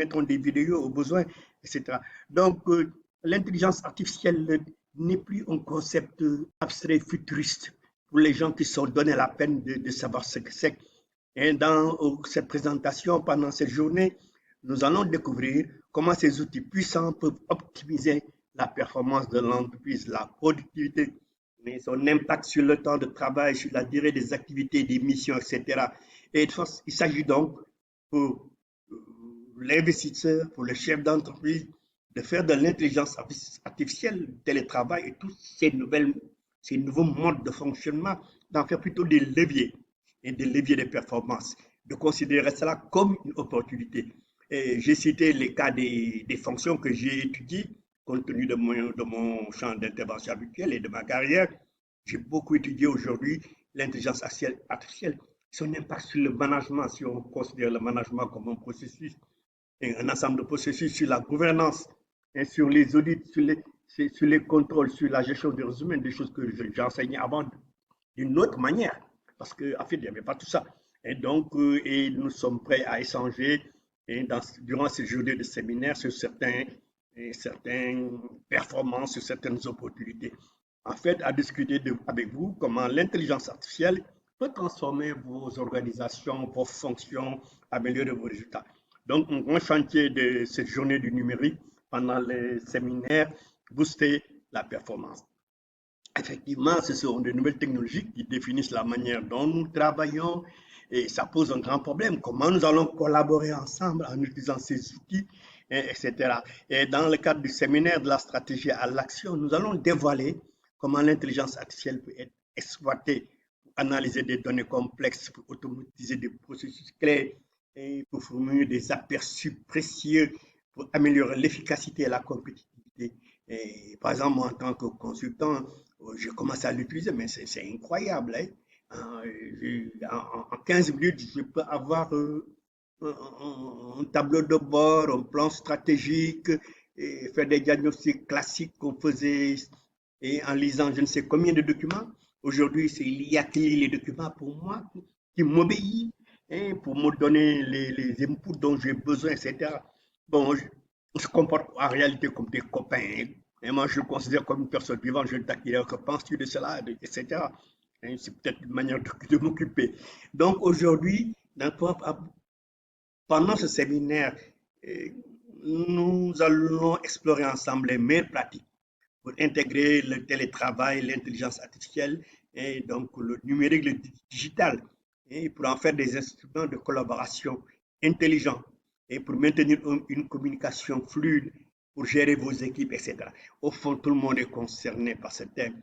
mettrons des vidéos au besoin, etc. Donc, l'intelligence artificielle n'est plus un concept abstrait futuriste pour les gens qui sont donnés la peine de savoir ce que c'est. Et dans cette présentation, pendant cette journée, nous allons découvrir comment ces outils puissants peuvent optimiser la performance de l'entreprise, la productivité, mais son impact sur le temps de travail, sur la durée des activités, des missions, etc. Et il s'agit donc pour l'investisseur, pour le chef d'entreprise, de faire de l'intelligence artificielle, du télétravail et tous ces nouveaux modes de fonctionnement, d'en faire plutôt des leviers et des leviers de performance, de considérer cela comme une opportunité. J'ai cité les cas des fonctions que j'ai étudiées compte tenu de mon champ d'intervention habituel et de ma carrière. J'ai beaucoup étudié aujourd'hui l'intelligence artificielle, son impact sur le management, si on considère le management comme un processus, un ensemble de processus sur la gouvernance, et sur les audits, sur les contrôles, sur la gestion des ressources humaines, des choses que j'enseignais avant d'une autre manière, parce qu'en fait, il n'y avait pas tout ça. Et donc, et nous sommes prêts à échanger durant ces journées de séminaire sur certaines performances, sur certaines opportunités. En fait, à discuter avec vous comment l'intelligence artificielle peut transformer vos organisations, vos fonctions, améliorer vos résultats. Donc, un grand chantier de cette journée du numérique pendant les séminaires, booster la performance. Effectivement, ce sont de nouvelles technologies qui définissent la manière dont nous travaillons et ça pose un grand problème. Comment nous allons collaborer ensemble en utilisant ces outils, etc. Et dans le cadre du séminaire de la stratégie à l'action, nous allons dévoiler comment l'intelligence artificielle peut être exploitée pour analyser des données complexes, pour automatiser des processus clés et pour fournir des aperçus précieux pour améliorer l'efficacité et la compétitivité. Et, par exemple, moi, en tant que consultant, j'ai commencé à l'utiliser, mais c'est incroyable. Hein. En 15 minutes, je peux avoir un tableau de bord, un plan stratégique, et faire des diagnostics classiques qu'on faisait et en lisant je ne sais combien de documents. Aujourd'hui, c'est l'IA qui lit les documents pour moi, qui m'obéit, hein, pour me donner les inputs dont j'ai besoin, etc. Bon, on se comporte en réalité comme des copains. Hein. Et moi, je le considère comme une personne vivante. Je le taquine. Que penses-tu de cela, etc. C'est peut-être une manière de m'occuper. Donc, aujourd'hui, pendant ce séminaire, nous allons explorer ensemble les meilleures pratiques pour intégrer le télétravail, l'intelligence artificielle et donc le numérique, le digital, et pour en faire des instruments de collaboration intelligents et pour maintenir une communication fluide, pour gérer vos équipes, etc. Au fond, tout le monde est concerné par ce thème.